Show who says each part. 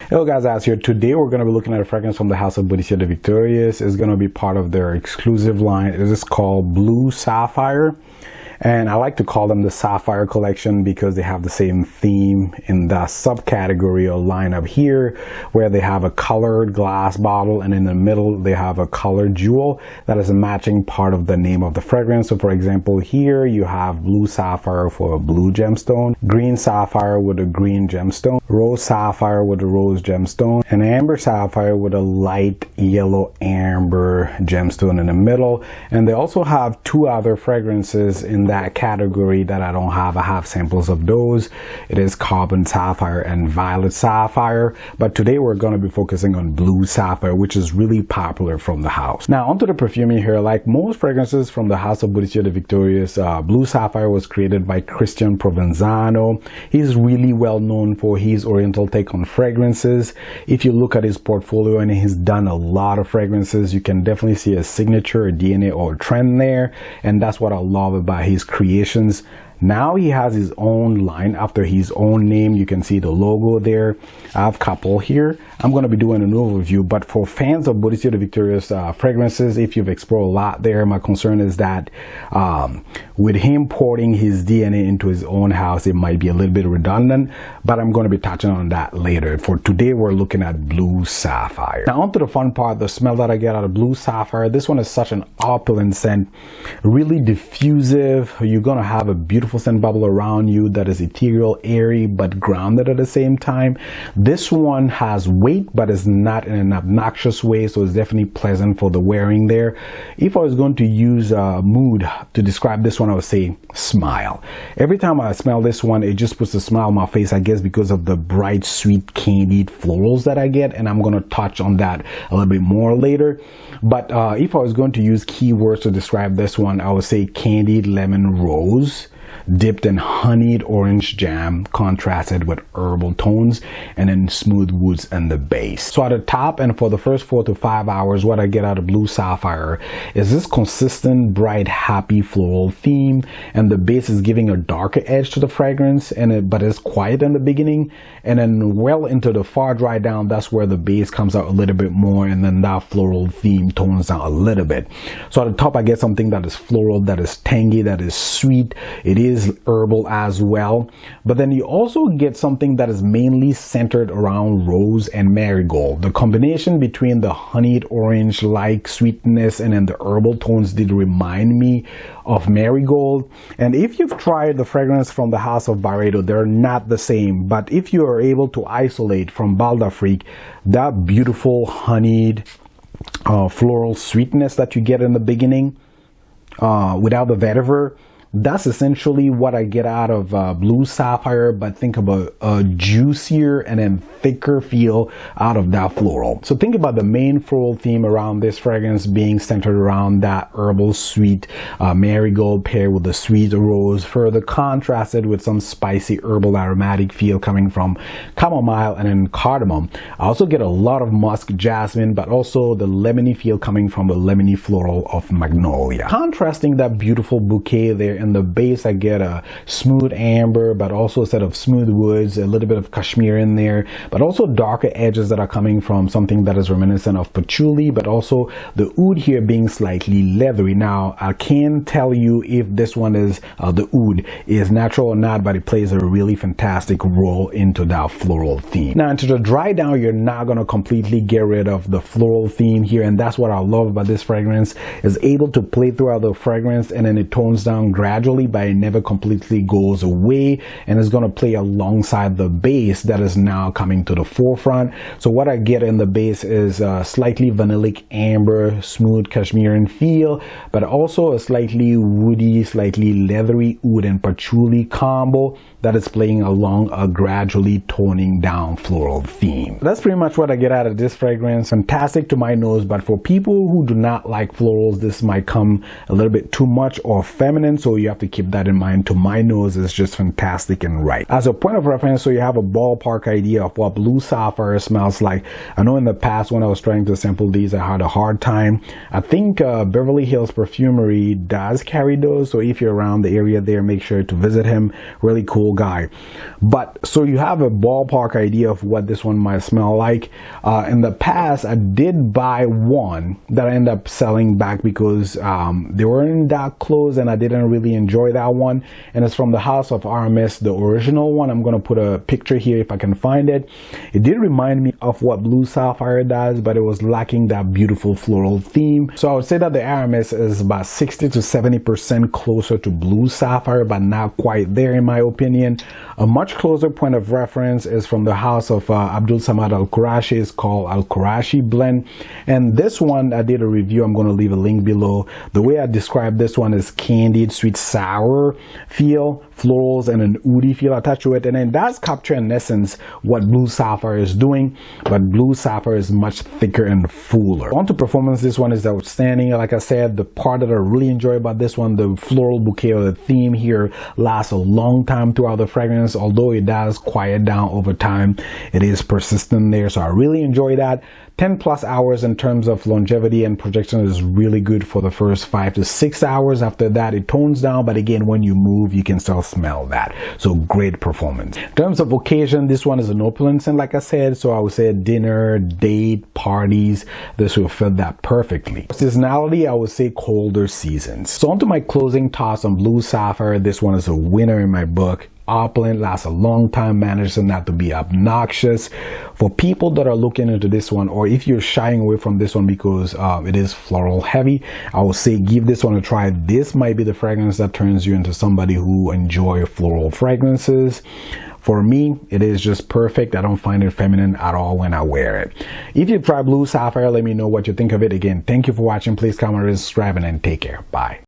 Speaker 1: Hello guys, As here. Today we're going to be looking at a fragrance from the house of Bottega Victorious. It's going to be part of their exclusive line. It is called Blue Sapphire. And I like to call them the Sapphire Collection because they have the same theme in the subcategory or lineup here, where they have a colored glass bottle and in the middle they have a colored jewel that is a matching part of the name of the fragrance. So for example, here you have blue sapphire for a blue gemstone, green sapphire with a green gemstone, rose sapphire with a rose gemstone, and amber sapphire with a light yellow amber gemstone in the middle. And they also have two other fragrances in that category that I don't have. I have samples of those. It is carbon sapphire and violet sapphire, but today we're going to be focusing on blue sapphire, which is really popular from the house. Now onto the perfuming here. Like most fragrances from the house of Bottega Victorious, blue sapphire was created by Christian Provenzano. He's really well known for his oriental take on fragrances. If you look at his portfolio, and he's done a lot of fragrances, you can definitely see a signature, a DNA, or a trend there, and that's what I love about his creations. Now he has his own line after his own name. You can see the logo there. I have a couple here. I'm going to be doing an overview, but for fans of Bottega Victorious fragrances, if you've explored a lot there, my concern is that with him porting his DNA into his own house, it might be a little bit redundant, but I'm going to be touching on that later. For today, we're looking at blue sapphire. Now onto the fun part, the smell that I get out of blue sapphire. This one is such an opulent scent, really diffusive. You're going to have a beautiful scent bubble around you that is ethereal, airy, but grounded at the same time. This one has weight, but is not in an obnoxious way, so it's definitely pleasant for the wearing there. If I was going to use a mood to describe this one, I would say smile. Every time I smell this one, it just puts a smile on my face, I guess because of the bright, sweet, candied florals that I get, and I'm going to touch on that a little bit more later. But if I was going to use keywords to describe this one, I would say candied lemon rose, dipped in honeyed orange jam, contrasted with herbal tones, and then smooth woods in the base. So at the top, and for the first 4 to 5 hours, what I get out of blue sapphire is this consistent, bright, happy floral theme, and the base is giving a darker edge to the fragrance, but it's quiet in the beginning, and then well into the far dry down, that's where the base comes out a little bit more, and then that floral theme tones down a little bit. So at the top, I get something that is floral, that is tangy, that is sweet. It is herbal as well, but then you also get something that is mainly centered around rose and marigold. The combination between the honeyed orange like sweetness and then the herbal tones did remind me of marigold. And if you've tried the fragrance from the house of Byredo, they're not the same, but if you are able to isolate from Bal d'Afrique that beautiful honeyed floral sweetness that you get in the beginning without the vetiver, that's essentially what I get out of blue sapphire, but think about a juicier and then thicker feel out of that floral. So think about the main floral theme around this fragrance being centered around that herbal sweet marigold paired with the sweet rose, further contrasted with some spicy herbal aromatic feel coming from chamomile and then cardamom. I also get a lot of musk, jasmine, but also the lemony feel coming from the lemony floral of magnolia. Contrasting that beautiful bouquet there in the base, I get a smooth amber, but also a set of smooth woods, a little bit of cashmere in there, but also darker edges that are coming from something that is reminiscent of patchouli, but also the oud here being slightly leathery. Now I can't tell you if this one is the oud is natural or not, but it plays a really fantastic role into that floral theme. Now into the dry down, you're not going to completely get rid of the floral theme here, and that's what I love about this fragrance, is able to play throughout the fragrance, and then it tones down gradually, but it never completely goes away, and it's going to play alongside the base that is now coming to the forefront. So what I get in the base is a slightly vanillic amber, smooth cashmerean feel, but also a slightly woody, slightly leathery oud and patchouli combo that is playing along a gradually toning down floral theme. That's pretty much what I get out of this fragrance. Fantastic to my nose, but for people who do not like florals, this might come a little bit too much or feminine, so you have to keep that in mind. To my nose, it's just fantastic and right. As a point of reference, so you have a ballpark idea of what Blue Sapphire smells like. I know in the past when I was trying to sample these, I had a hard time. I think Beverly Hills Perfumery does carry those, so if you're around the area there, make sure to visit him. Really cool guy. But so you have a ballpark idea of what this one might smell like. In the past, I did buy one that I ended up selling back because they weren't that close and I didn't really enjoy that one, and it's from the House of RMS, the original one. I'm gonna put a picture here if I can find it. It did remind me of what Blue Sapphire does, but it was lacking that beautiful floral theme. So I would say that the RMS is about 60 to 70% closer to Blue Sapphire, but not quite there in my opinion. A much closer point of reference is from the House of Abdul Samad Al Qurashi. It's called Al Qurashi Blend, and this one I did a review. I'm going to leave a link below. The way I describe this one is candied, sweet, sour feel, florals, and an oudi feel attached to it, and then that's capture in essence what Blue Sapphire is doing, but Blue Sapphire is much thicker and fuller. On to performance, this one is outstanding. Like I said, the part that I really enjoy about this one, the floral bouquet or the theme here lasts a long time throughout the fragrance. Although it does quiet down over time, it is persistent there, so I really enjoy that. 10 plus hours in terms of longevity and projection is really good for the first 5 to 6 hours. After that, it tones down, but again, when you move, you can still smell that. So great performance. In terms of occasion, this one is an opulent scent, like I said, so I would say dinner, date, parties, this will fit that perfectly. Seasonality, I would say colder seasons. So on to my closing toss on Blue Sapphire. This one is a winner in my book. Opulent, lasts a long time, manages not to be obnoxious. For people that are looking into this one, or if you're shying away from this one because it is floral heavy, I would say give this one a try. This might be the fragrance that turns you into somebody who enjoy floral fragrances. For me, it is just perfect. I don't find it feminine at all when I wear it. If you try Blue Sapphire, let me know what you think of it. Again, thank you for watching. Please comment, subscribe, and take care. Bye.